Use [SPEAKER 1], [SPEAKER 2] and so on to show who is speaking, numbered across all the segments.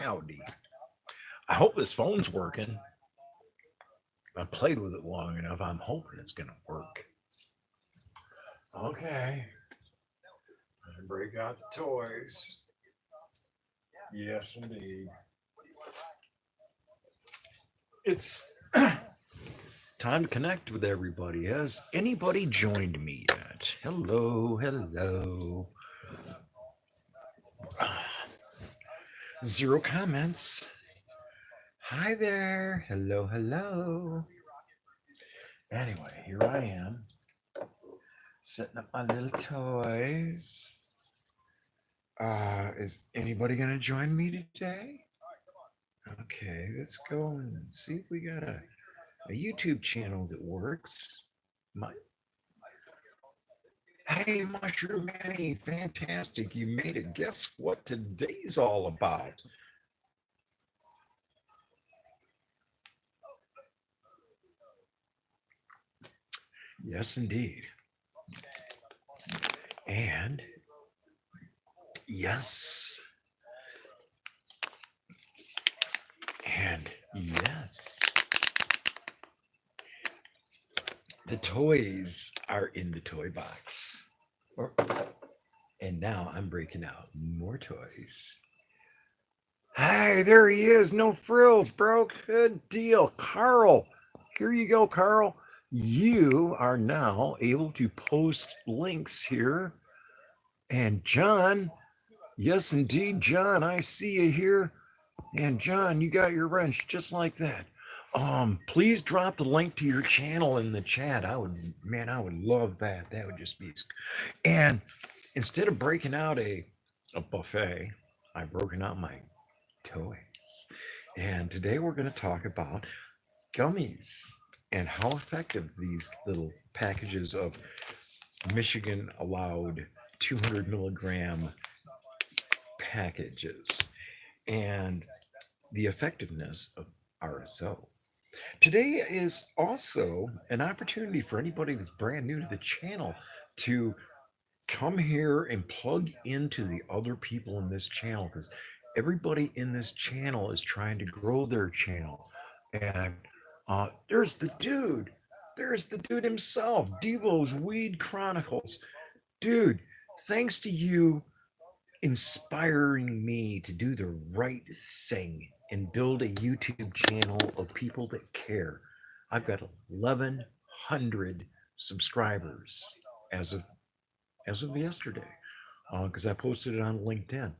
[SPEAKER 1] Howdy. I hope this phone's working. I played with it long enough. I'm hoping it's going to work. Okay. Break out the toys. Yes, indeed. It's time to connect with everybody. Has anybody joined me yet? Hello, hello. Zero comments. Hi there. Hello, hello. Anyway, here I am, setting up my little toys. Is anybody gonna join me today? Okay, let's go and see if we got a YouTube channel that works. My Hey, Mushroom Manny, fantastic! You made it. Guess what today's all about? Yes, indeed. And yes, and yes. The toys are in the toy box. Or, and now I'm breaking out more toys. Hey, there he is. No frills, bro. Good deal. Carl, here you go, Carl. You are now able to post links here. And John, yes, indeed, John, I see you here. And John, you got your wrench just like that. Please drop the link to your channel in the chat. I would love that. That would just be. And instead of breaking out a buffet, I've broken out my toys. And today we're going to talk about gummies and how effective these little packages of Michigan allowed 200 milligram packages and the effectiveness of RSO. Today is also an opportunity for anybody that's brand new to the channel to come here and plug into the other people in this channel, because everybody in this channel is trying to grow their channel. And there's the dude. There's the dude himself, Devo's Weed Chronicles. Dude, thanks to you inspiring me to do the right thing and build a YouTube channel of people that care. I've got 1,100 subscribers as of yesterday, because I posted it on LinkedIn.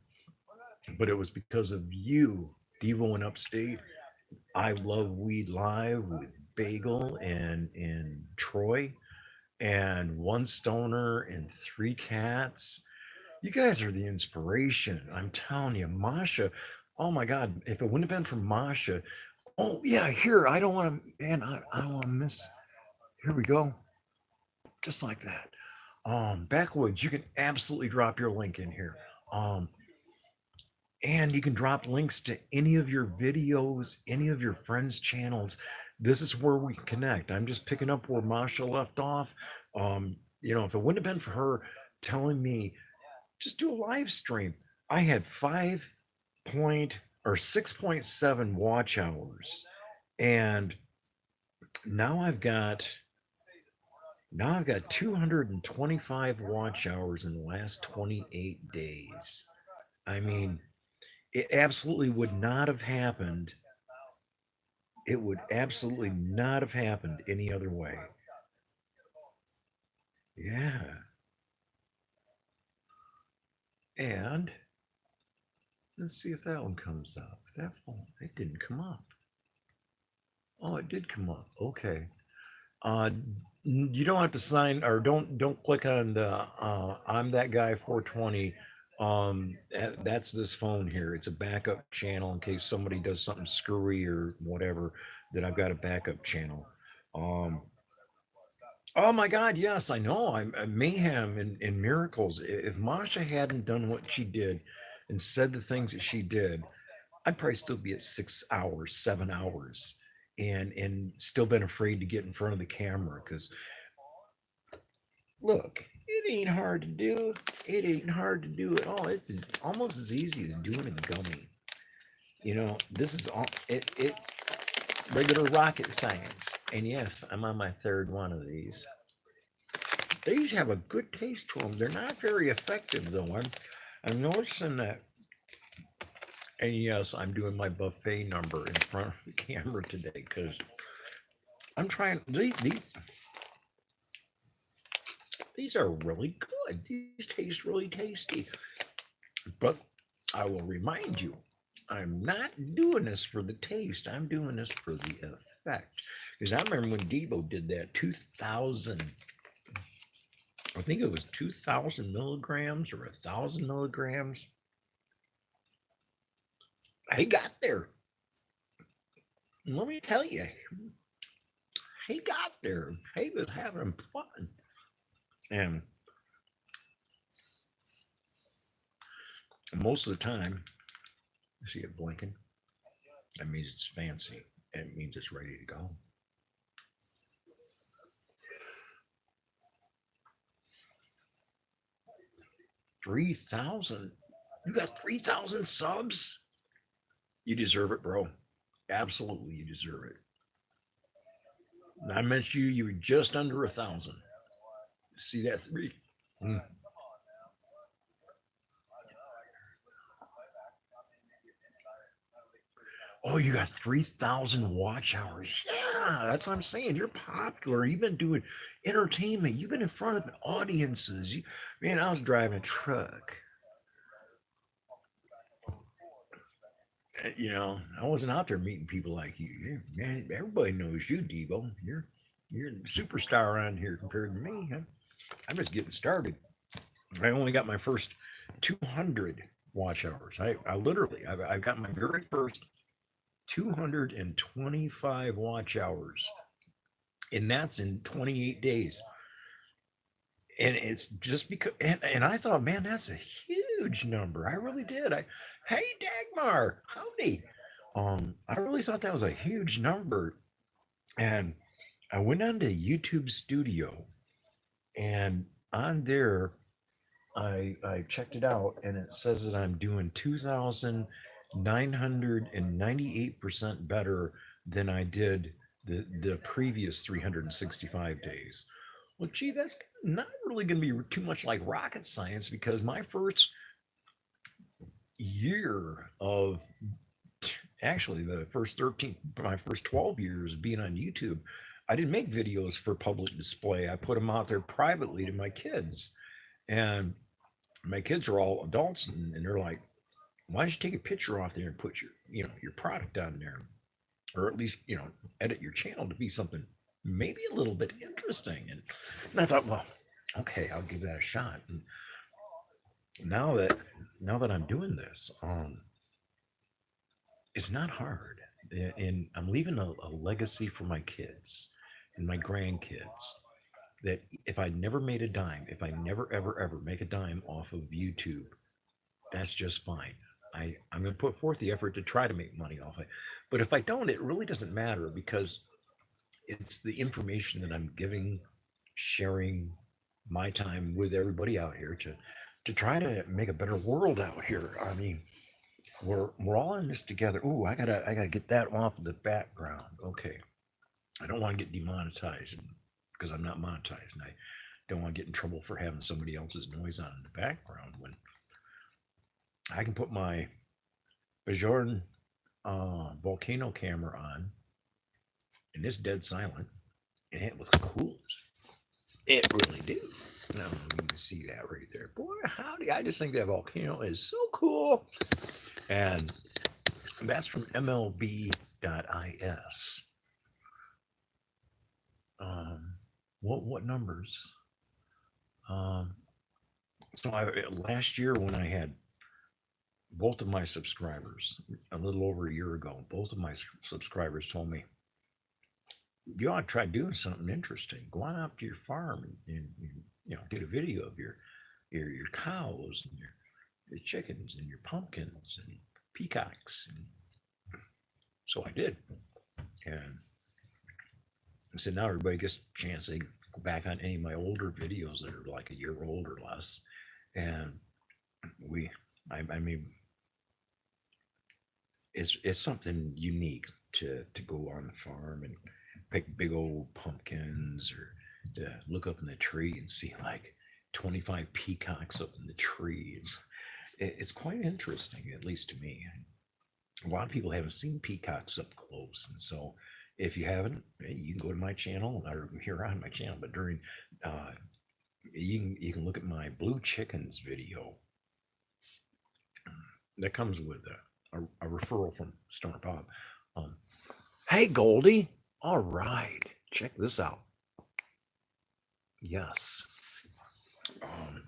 [SPEAKER 1] But it was because of you, Devo in Upstate. I love Weed Live with Bagel and Troy and One Stoner and Three Cats. You guys are the inspiration. I'm telling you, Masha. Oh my God! If it wouldn't have been for Masha, oh yeah, here. I don't want to, man. I don't want to miss. Here we go, just like that. Backwoods, you can absolutely drop your link in here. Um, and you can drop links to any of your videos, any of your friends' channels. This is where we can connect. I'm just picking up where Masha left off. If it wouldn't have been for her telling me just do a live stream, I had 6.7 watch hours, and now I've got 225 watch hours in the last 28 days. I mean, it absolutely would not have happened. It would absolutely not have happened any other way. Yeah. And let's see if that one comes up. That phone, it didn't come up. Oh, it did come up. Okay. Uh, you don't have to sign, or don't click on the I'm that guy 420. That's this phone here. It's a backup channel in case somebody does something screwy or whatever. That I've got a backup channel. Um, oh my God, yes, I know. I'm mayhem and miracles. If Masha hadn't done what she did and said the things that she did, I'd probably still be at 6 hours, 7 hours, and still been afraid to get in front of the camera. Because look, it ain't hard to do. It ain't hard to do at all. Almost as easy as doing a gummy. This is all it regular rocket science. And yes, I'm on my third one of these. These have a good taste to them. They're not very effective though. I'm noticing that. And yes, I'm doing my buffet number in front of the camera today because I'm trying. These are really good. These taste really tasty. But I will remind you, I'm not doing this for the taste. I'm doing this for the effect. Because I remember when Debo did that 2000, I think it was 2000 milligrams or 1000 milligrams. He got there. Let me tell you, he got there. He was having fun. And most of the time, I see it blinking. That means it's fancy. It means it's ready to go. 3,000. You got 3,000 subs? You deserve it, bro. Absolutely, you deserve it. I meant you were just under 1,000. See that three? Mm. Oh, you got 3,000 watch hours. Yeah, that's what I'm saying. You're popular. You've been doing entertainment. You've been in front of audiences. Man, I was driving a truck. I wasn't out there meeting people like you. Man, everybody knows you, Debo. You're a superstar around here compared to me. I'm just getting started. I only got my first 200 watch hours. I literally, I've got my very first 225 watch hours, and that's in 28 days. And it's just because, and I thought, man, that's a huge number. I really did. Hey, Dagmar, howdy. I really thought that was a huge number. And I went on to YouTube Studio, and on there, I checked it out, and it says that I'm doing 2,998% better than I did the previous 365 days. Well, gee, that's not really going to be too much like rocket science because my first year of actually the first 13, my first 12 years being on YouTube, I didn't make videos for public display. I put them out there privately to my kids. And my kids are all adults, and they're like, why don't you take a picture off there and put your product on there, or at least edit your channel to be something maybe a little bit interesting. And I thought, well, okay, I'll give that a shot. And now that I'm doing this, it's not hard, and I'm leaving a legacy for my kids and my grandkids. That if I never made a dime, if I never ever ever make a dime off of YouTube, that's just fine. I'm going to put forth the effort to try to make money off it. But if I don't, it really doesn't matter because it's the information that I'm giving, sharing my time with everybody out here to try to make a better world out here. I mean, we're all in this together. Ooh, I gotta get that off of the background. Okay, I don't want to get demonetized because I'm not monetized, and I don't want to get in trouble for having somebody else's noise on in the background when I can put my Bajorn volcano camera on, and it's dead silent, and it looks cool. It really do. Now you can see that right there. Boy, howdy! I just think that volcano is so cool, and that's from MLB.is. What numbers? Um, last year when I had both of my subscribers, a little over a year ago, both of my subscribers told me, you ought to try doing something interesting. Go on out to your farm and get a video of your cows and your chickens and your pumpkins and peacocks. And so I did. And I said, now everybody gets a chance to go back on any of my older videos that are like a year old or less. And I mean, it's something unique to go on the farm and pick big old pumpkins, or to look up in the tree and see like 25 peacocks up in the trees. It's quite interesting, at least to me. A lot of people haven't seen peacocks up close, and so if you haven't, you can go to my channel, or here on my channel. But during, uh, you can look at my blue chickens video that comes with a referral from Star Bob. Um, hey Goldie, all right, check this out. Yes, um,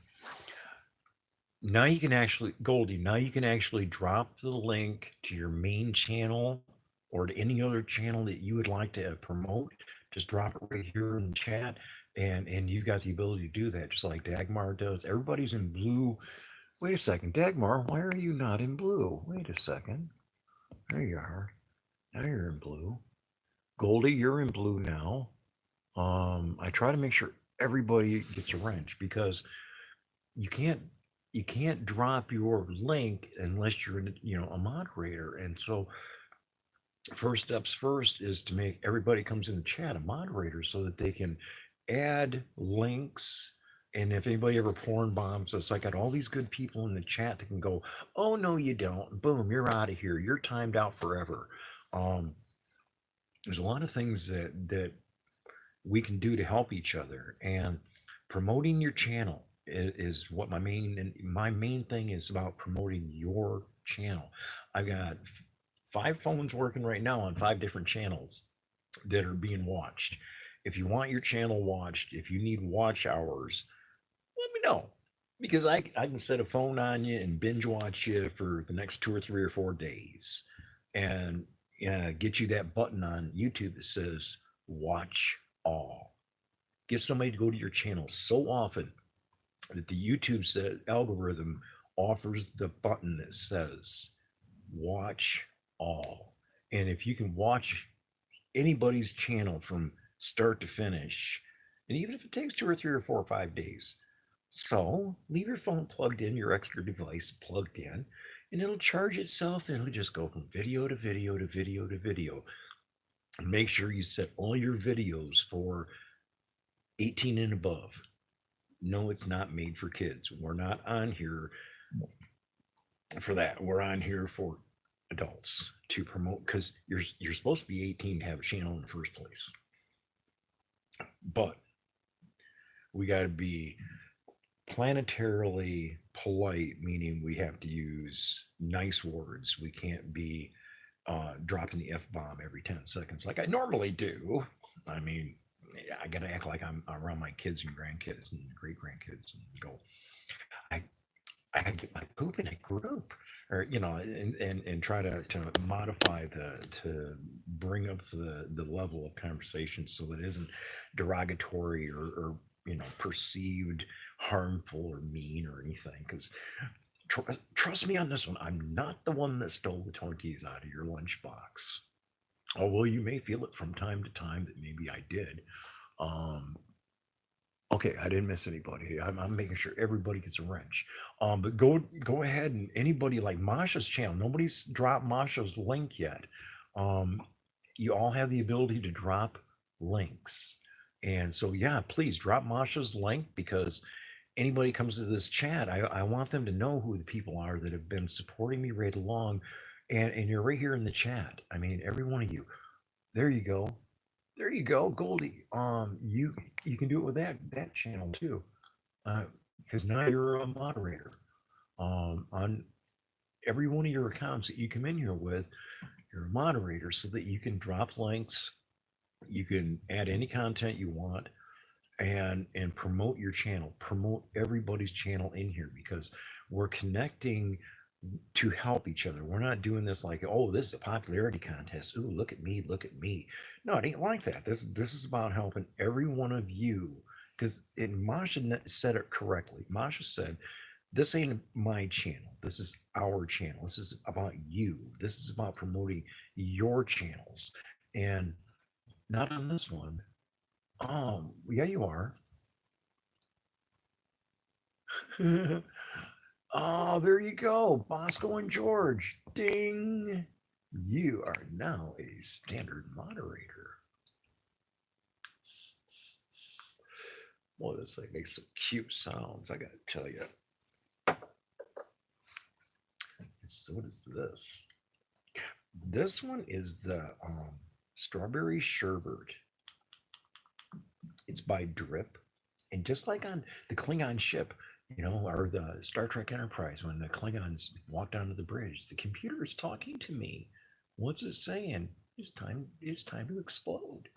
[SPEAKER 1] now you can actually, Goldie, now you can actually drop the link to your main channel or to any other channel that you would like to promote. Just drop it right here in the chat, and you've got the ability to do that, just like Dagmar does. Everybody's in blue. Wait a second, Dagmar, why are you not in blue? Wait a second. There you are. Now you're in blue. Goldie, you're in blue now. I try to make sure everybody gets a wrench, because you can't you can't drop your link unless you're a moderator. And so first steps first is to make everybody comes in the chat a moderator, so that they can add links. And if anybody ever porn bombs us, I got all these good people in the chat that can go, oh no you don't, boom, you're out of here, you're timed out forever. um there's a lot of things that we can do to help each other, and promoting your channel is what my main thing is about. Promoting your channel. I've got 5 phones working right now on 5 different channels that are being watched. If you want your channel watched, if you need watch hours, let me know, because I can set a phone on you and binge watch you for the next 2 or 3 or 4 days, and get you that button on YouTube that says watch all. Get somebody to go to your channel so often that the YouTube algorithm offers the button that says watch all. And if you can watch anybody's channel from start to finish, and even if it takes 2 or 3 or 4 or 5 days, so leave your phone plugged in, your extra device plugged in, and it'll charge itself, and it'll just go from video to video to video to video. And make sure you set all your videos for 18 and above. No, it's not made for kids. We're not on here for that. We're on here for adults to promote, because you're supposed to be 18 to have a channel in the first place. But we got to be planetarily polite, meaning we have to use nice words. We can't be dropping the F bomb every 10 seconds like I normally do. I mean, I got to act like I'm around my kids and grandkids and great grandkids and go, I, I had to get my poop in a group, or, and try to modify to bring up the level of conversation so that it isn't derogatory, or perceived harmful or mean or anything. Because trust me on this one, I'm not the one that stole the Twinkies out of your lunchbox. Although you may feel it from time to time that maybe I did. Um, okay, I didn't miss anybody. I'm making sure everybody gets a wrench. But go ahead, and anybody like Masha's channel. Nobody's dropped Masha's link yet. Um, you all have the ability to drop links. And so, yeah, please drop Masha's link, because anybody comes to this chat, I want them to know who the people are that have been supporting me right along. And you're right here in the chat. I mean, every one of you. There you go. There you go, Goldie. You can do it with that channel too, because now you're a moderator. On every one of your accounts that you come in here with, you're a moderator, so that you can drop links, you can add any content you want, and promote your channel, promote everybody's channel in here, because we're connecting to help each other. We're not doing this like, oh, this is a popularity contest. Ooh, look at me, look at me. No, it ain't like that. This is about helping every one of you. Because Masha said it correctly. Masha said, this ain't my channel. This is our channel. This is about you. This is about promoting your channels. And not on this one. Yeah, you are. Oh, there you go. Bosco and George. Ding. You are now a standard moderator. Well, this thing makes some cute sounds, I gotta tell you. So what is this? This one is the strawberry sherbet. It's by Drip. And just like on the Klingon ship, or the Star Trek Enterprise, when the Klingons walked onto the bridge, the computer is talking to me. What's it saying? It's time to explode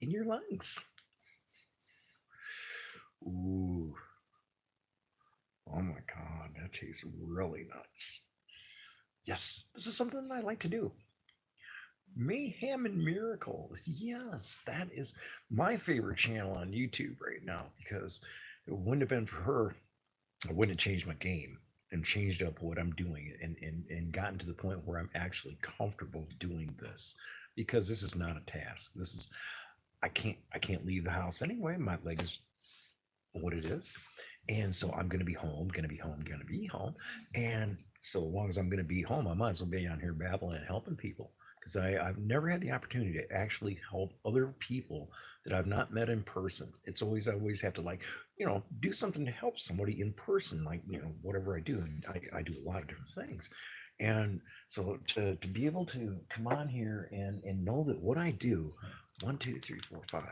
[SPEAKER 1] in your lungs. Ooh. Oh my god, that tastes really nice. Yes, this is something I like to do. Mayhem and Miracles. Yes, that is my favorite channel on YouTube right now because it wouldn't have been for her, I wouldn't have changed my game and changed up what I'm doing and gotten to the point where I'm actually comfortable doing this because this is not a task. This is I can't leave the house anyway. My leg is what it is. And so I'm gonna be home, gonna be home, gonna be home. And so long as I'm gonna be home, I might as well be on here babbling and helping people. Because I've never had the opportunity to actually help other people that I've not met in person. It's always I always have to do something to help somebody in person, like whatever I do. And I do a lot of different things. And so to be able to come on here and know that what I do, 1, 2, 3, 4, 5,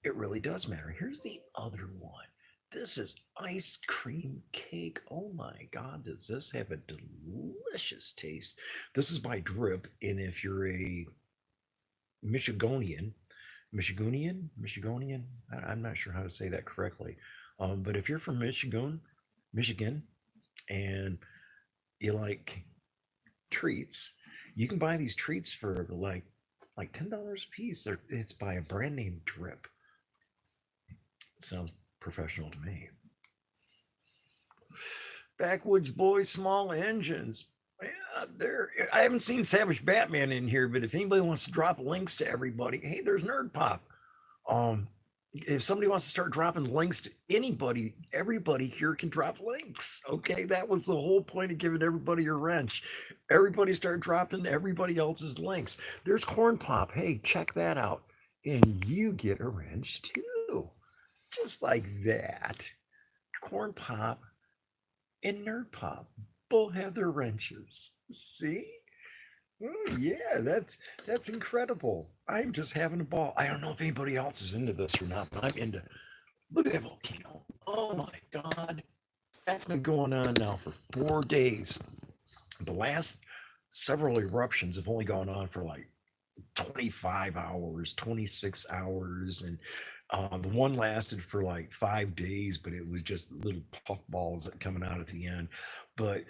[SPEAKER 1] it really does matter. Here's the other one. This is ice cream cake. Oh my God, does this have a delicious taste? This is by Drip, and if you're a Michigonian, Michigonian, I'm not sure how to say that correctly. But if you're from Michigan, and you like treats, you can buy these treats for like $10 a piece. It's by a brand name Drip. Sounds professional to me. Backwoods Boys, Small Engines. Yeah, there. I haven't seen Savage Batman in here, but if anybody wants to drop links to everybody, hey, there's Nerd Pop. Um, if somebody wants to start dropping links to anybody, everybody here can drop links. Okay, that was the whole point of giving everybody a wrench. Everybody start dropping everybody else's links. There's Corn Pop. Hey, check that out, and you get a wrench too, just like that. Corn Pop and Nerd Pop both have their wrenches. See? Oh, yeah, that's incredible. I'm just having a ball. I don't know if anybody else is into this or not, but I'm into. Look at that volcano. Oh my God. That's been going on now for 4 days. The last several eruptions have only gone on for like 25 hours, 26 hours. And the one lasted for like 5 days, but it was just little puff balls coming out at the end. But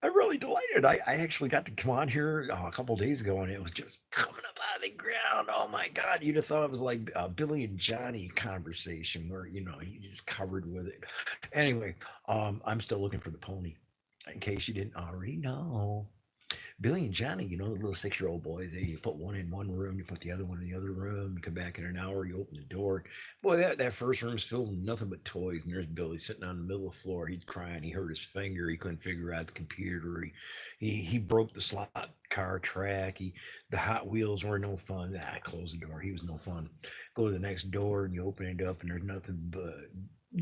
[SPEAKER 1] I'm really delighted. I actually got to come on here a couple days ago, and it was just coming up out of the ground. Oh my God! You'd have thought it was like a Billy and Johnny conversation, where he's just covered with it. Anyway, I'm still looking for the pony. In case you didn't already know, Billy and Johnny, the little 6-year-old boys, you put one in one room, you put the other one in the other room, you come back in an hour, you open the door. Boy, that first room's filled with nothing but toys. And there's Billy sitting on the middle of the floor. He's crying. He hurt his finger. He couldn't figure out the computer. He broke the slot car track. The Hot Wheels were no fun. Close the door. He was no fun. Go to the next door and you open it up and there's nothing but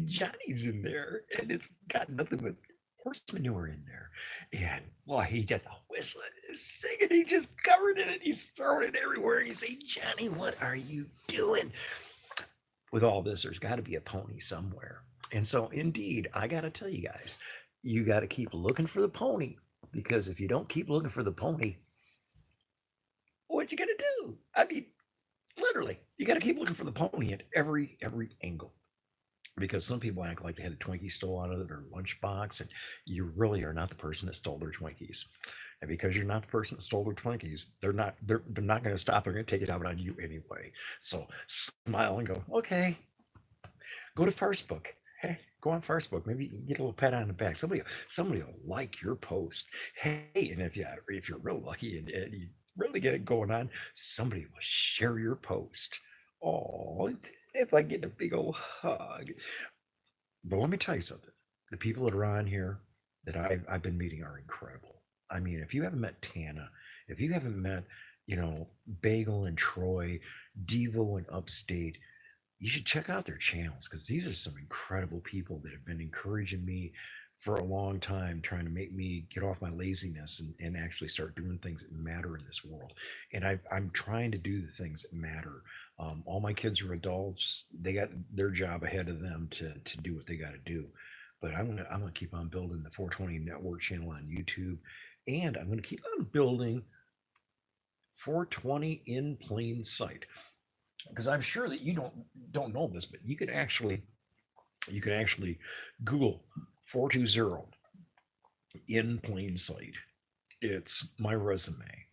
[SPEAKER 1] Johnny's in there. And it's got nothing but horse manure in there. And well, he just whistling, singing, he just covered in it. He's throwing it everywhere. And you say, Johnny, what are you doing? With all this, there's got to be a pony somewhere. And so, indeed, I got to tell you guys, you got to keep looking for the pony because if you don't keep looking for the pony, what you gonna do? I mean, literally, you got to keep looking for the pony at every angle because some people act like they had a Twinkie stole out of their lunchbox, and you really are not the person that stole their Twinkies. And because you're not the person that stole their Twinkies, they're not going to stop. They're going to take it out on you anyway. So smile and go, okay. Go to Facebook. Hey, go on Facebook. Maybe you can get a little pat on the back. Somebody will like your post. Hey, and if you're real lucky and you really get it going on, somebody will share your post. Oh, it's like getting a big old hug. But let me tell you something. The people that are on here that I've been meeting are incredible. I mean, if you haven't met Tana, If you haven't met, Bagel and Troy, Devo and Upstate, you should check out their channels because these are some incredible people that have been encouraging me for a long time, trying to make me get off my laziness and actually start doing things that matter in this world. And I'm trying to do the things that matter. All my kids are adults; they got their job ahead of them to do what they got to do. But I'm gonna keep on building the 420 Network channel on YouTube, and I'm gonna keep on building 420 in plain sight because I'm sure that you don't know this, but you can actually Google 420 in plain sight. It's my resume.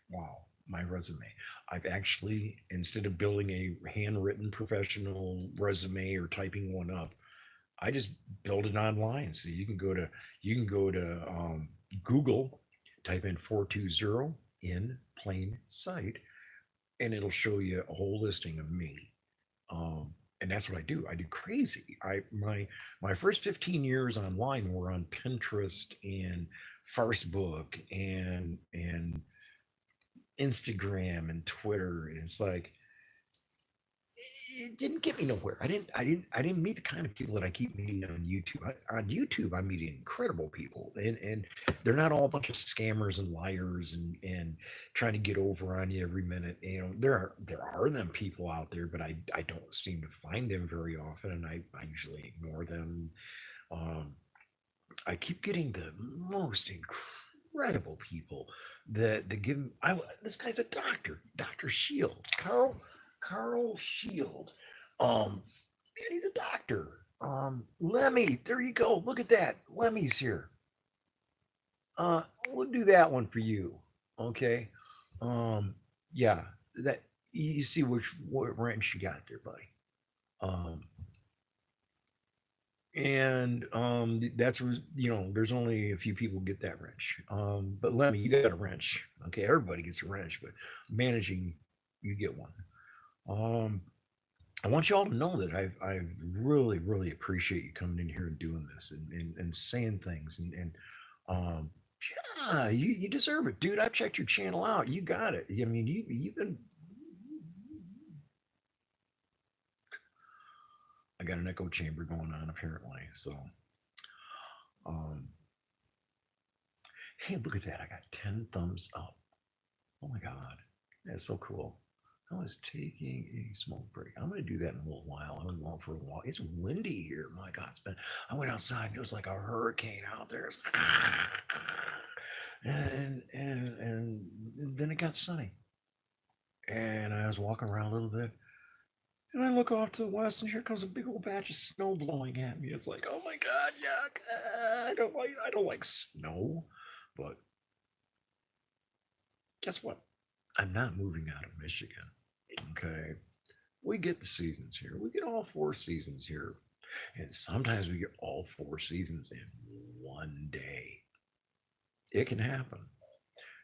[SPEAKER 1] Wow, my resume. I've actually, instead of building a handwritten professional resume or typing one up, I just build it online. So you can go to Google, type in 420 in plain sight, and it'll show you a whole listing of me. And that's what I do. I do crazy. My first 15 years online were on Pinterest and Farcebook and Instagram and Twitter. And it's like it didn't get me nowhere. I didn't meet the kind of people that I keep meeting on YouTube. On YouTube, I'm meeting incredible people, and they're not all a bunch of scammers and liars and trying to get over on you every minute. There are them people out there, but I don't seem to find them very often, and I usually ignore them. Um, I keep getting the most incredible people that give. This guy's a doctor, Doctor Shield, Carl Shield. Man, he's a doctor. Lemmy, there you go. Look at that. Lemmy's here. We'll do that one for you. Okay. Um, yeah, that you see what wrench you got there, buddy. Um, and there's only a few people get that wrench. But Lemmy, you got a wrench. Okay, everybody gets a wrench, but managing, you get one. Um, I want you all to know that I really really appreciate you coming in here and doing this and saying things and um yeah, you deserve it, dude. I've checked your channel out. You got it. I mean, you've been. I got an echo chamber going on apparently. So um hey, look at that. I got 10 thumbs up. Oh my god, that's so cool. I was taking a smoke break. I'm going to do that in a little while. I'm going for a walk. It's windy here. My God, I went outside and it was like a hurricane out there. And then it got sunny. And I was walking around a little bit. And I look off to the west, and here comes a big old batch of snow blowing at me. It's like, oh my God, yuck! I don't like snow, but guess what? I'm not moving out of Michigan. Okay, we get the seasons here. We get all four seasons here. And sometimes we get all four seasons in one day. It can happen.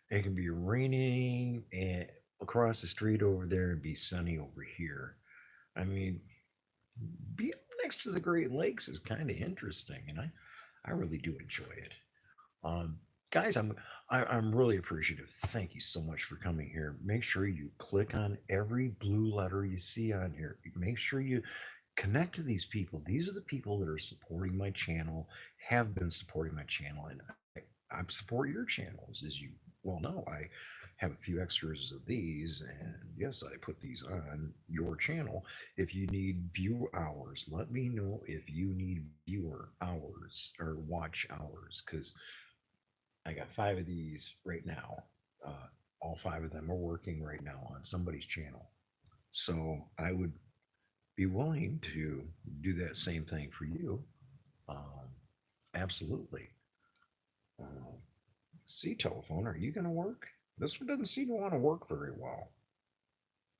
[SPEAKER 1] It can be raining and across the street over there and be sunny over here. I mean, being next to the Great Lakes is kind of interesting, and I really do enjoy it. Um, Guys, I'm really appreciative. Thank you so much for coming here. Make sure you click on every blue letter you see on here. Make sure you connect to these people. These are the people that are supporting my channel, have been supporting my channel, and I support your channels, as you well know. I have a few extras of these, and yes, I put these on your channel. If you need view hours, let me know if you need viewer hours or watch hours, because I got five of these right now. Uh, all five of them are working right now on somebody's channel. So I would be willing to do that same thing for you. Um, Absolutely. Uh, See, telephone, are you going to work? This one doesn't seem to want to work very well.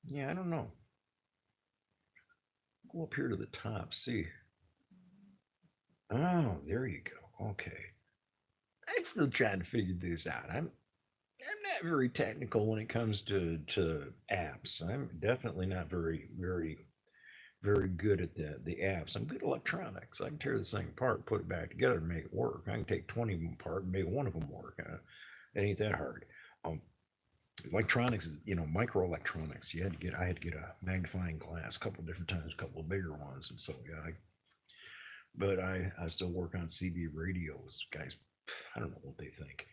[SPEAKER 1] Yeah, I don't know. Go up here to the top. See. Oh, there you go. Okay. I'm still trying to figure this out. I'm not very technical when it comes to apps. I'm definitely not very good at the apps. I'm good at electronics. I can tear this thing apart, put it back together, and make it work. I can take 20 of them apart and make one of them work. It ain't that hard. Um, electronics, microelectronics. I had to get a magnifying glass a couple different times, a couple of bigger ones, and so yeah. But I still work on CB radios, guys. I don't know what they think.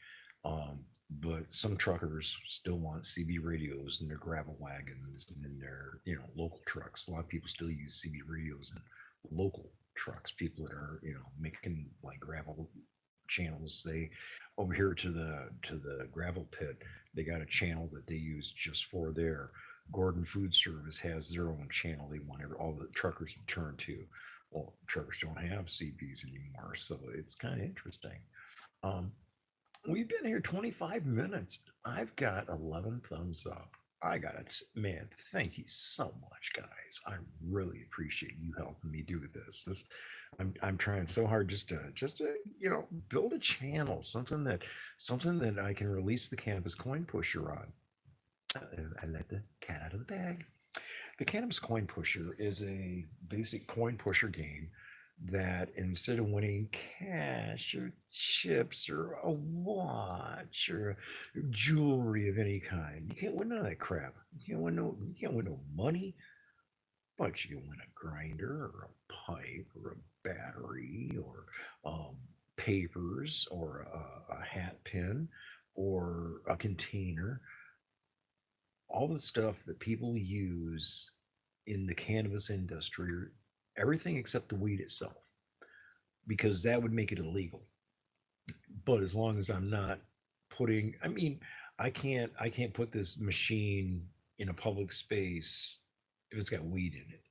[SPEAKER 1] But some truckers still want CB radios in their gravel wagons and in their local trucks. A lot of people still use CB radios in local trucks. People that are making like gravel channels. They over here to the gravel pit. They got a channel that they use just for their Gordon Food Service has their own channel. They want all the truckers to turn to. Well, truckers don't have CBs anymore, so it's kind of interesting. Um, we've been here 25 minutes. I've got 11 thumbs up. I got it, man. Thank you so much, guys. I really appreciate you helping me do this. I'm trying so hard just to build a channel, something that I can release the Cannabis Coin Pusher on. I let the cat out of the bag. The Cannabis Coin Pusher is a basic coin pusher game that instead of winning cash or chips or a watch or jewelry of any kind, you can't win none of that crap. You can't win no money, but you can win a grinder or a pipe or a battery or papers or a hat pin or a container, all the stuff that people use in the cannabis industry, everything except the weed itself, because that would make it illegal. But as long as I'm not I mean, I can't put this machine in a public space if it's got weed in it.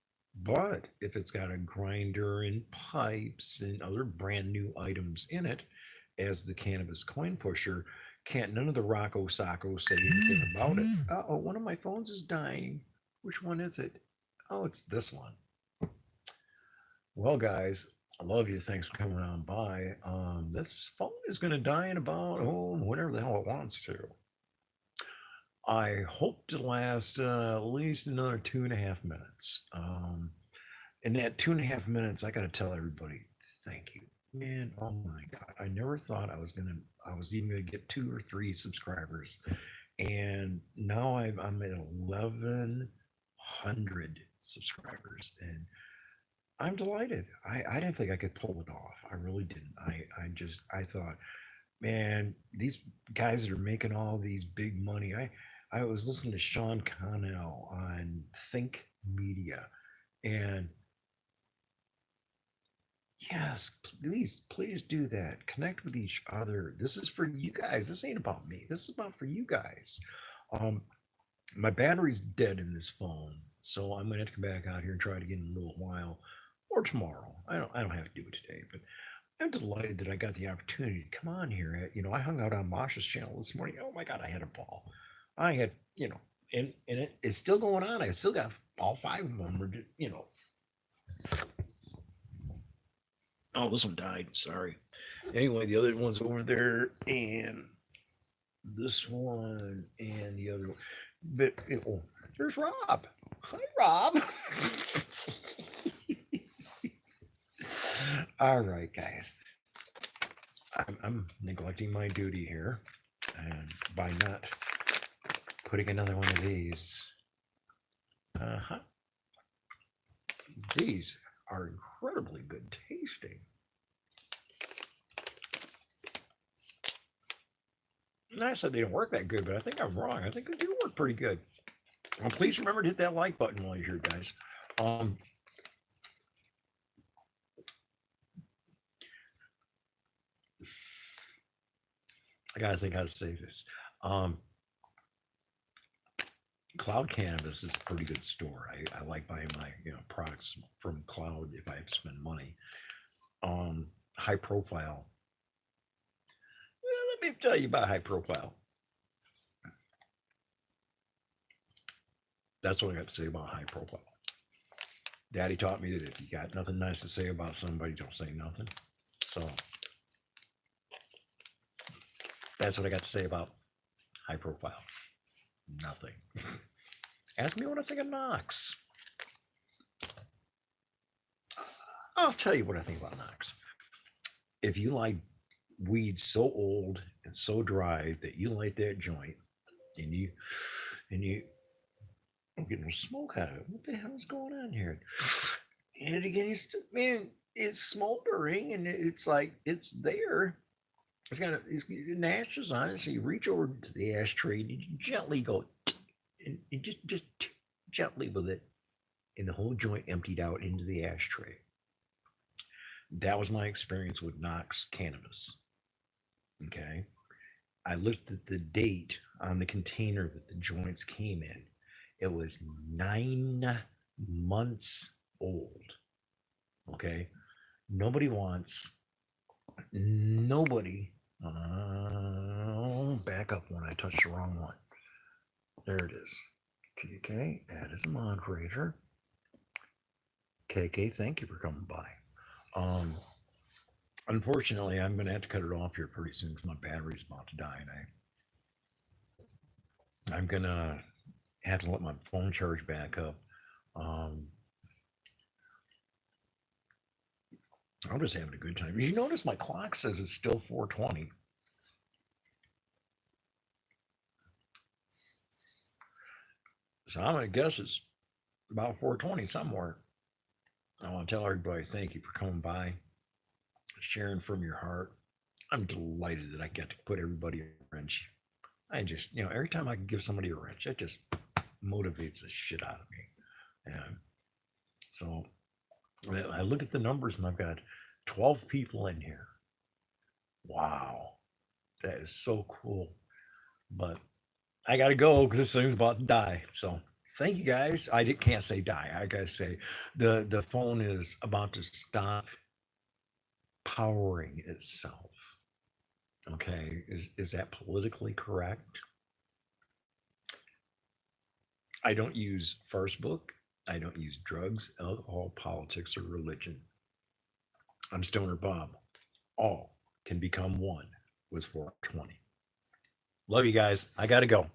[SPEAKER 1] But if it's got a grinder and pipes and other brand new items in it, as the Cannabis Coin Pusher, can't none of the Rocco Sacco say anything about it. Oh, one of my phones is dying. Which one is it? Oh, it's this one. Well, guys, I love you. Thanks for coming on by. This phone is going to die in about, whenever the hell it wants to. I hope to last at least another 2.5 minutes. In that 2.5 minutes, I got to tell everybody, thank you, man. Oh my God, I never thought I was even gonna get 2 or 3 subscribers, and now I'm at 1,100 subscribers, and I'm delighted. I didn't think I could pull it off. I really didn't. I thought, man, these guys that are making all these big money. I was listening to Sean Connell on Think Media, and yes, please do that. Connect with each other. This is for you guys. This ain't about me. This is about for you guys. Um, my battery's dead in this phone, so I'm gonna have to come back out here and try it again in a little while, or tomorrow. I don't have to do it today, but I'm delighted that I got the opportunity to come on here. I hung out on Masha's channel this morning. Oh my God, I had a ball. I had, and it's still going on. I still got all 5 of them. Oh, this one died. Sorry. Anyway, the other one's over there, and this one, and the other one. But there's Rob. Hi, Rob. All right, guys. I'm neglecting my duty here, and by not putting another one of these. These are incredibly good tasting. And I said they don't work that good, but I think I'm wrong. I think they do work pretty good. Well, please remember to hit that like button while you're here, guys. I gotta think how to say this. Cloud Cannabis is a pretty good store. I like buying my products from Cloud if I have to spend money. High Profile. Well, let me tell you about High Profile. That's what I got to say about High Profile. Daddy taught me that if you got nothing nice to say about somebody, don't say nothing. So that's what I got to say about High Profile. Nothing. Ask me what I think of Knox. I'll tell you what I think about Knox. If you like weed so old and so dry that you light that joint, and you don't get no smoke out of it. What the hell's going on here? And again, man, it's smoldering, and it's like it's there. It's got an ashes on it. So you reach over to the ashtray and you gently go, and you just gently with it, and the whole joint emptied out into the ashtray. That was my experience with Knox cannabis. Okay. I looked at the date on the container that the joints came in. It was 9 months old. Okay. Nobody wants, nobody, back up when I touched the wrong one. There it is. KK, add as a moderator. KK, thank you for coming by. Unfortunately, I'm going to have to cut it off here pretty soon because my battery's about to die, and I'm going to have to let my phone charge back up. I'm just having a good time. You notice my clock says it's still 4:20. So I'm going to guess it's about 4:20 somewhere. I want to tell everybody thank you for coming by, sharing from your heart. I'm delighted that I get to put everybody a wrench. I just, every time I can give somebody a wrench, that just motivates the shit out of me. And so I look at the numbers and I've got 12 people in here. Wow. That is so cool. But I got to go because this thing's about to die. So thank you guys. I can't say die. I got to say the phone is about to stop powering itself. Okay. Is that politically correct? I don't use Facebook. I don't use drugs, alcohol, politics, or religion. I'm Stoner Bob. All can become one with 420. Love you guys. I got to go.